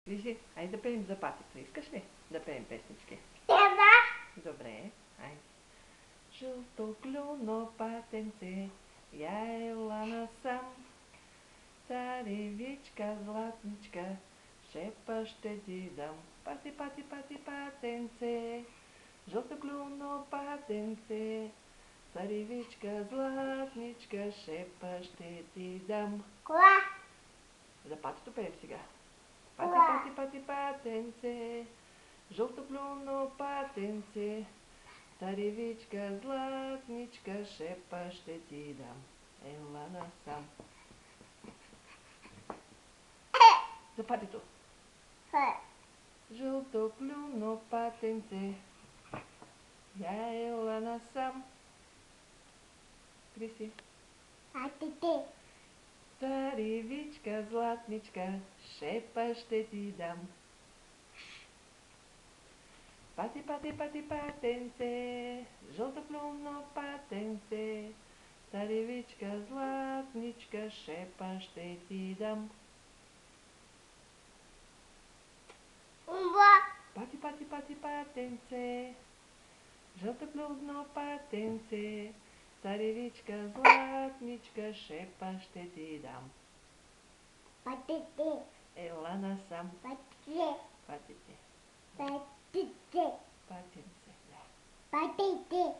Лизи, айде да пеем за патито. Искаш ли да пеем песнички? Да. Добре, айде. Жълто клюно патенце, я ела насам. Царевичка златничка, шепа ще ти дам. Пати, пати, пати, патенце, жълто клюно патенце, царевичка златничка, шепа ще ти дам. Кола. За патито пеем сега. Пати, Кола. пати, пати, патенце, жълто клюно патенце, царевичка златничка, шепа ще ти дам. Ела насам. За патито. Жълто клюно патенце, я ела насам. Криси. Патите. Царевичка златничка, шепа ще ти дам. Пати, пати, пати, патенце, жълто клюно патенце, царевичка златничка, шепа ще ти дам. Умба. Пати, пати, пати, патенце, жълто клюно патенце, царевичка златничка, шепа ще ти дам. Патите. Ела насам. Патите. Патите. Патите. Патенце, да. Патите.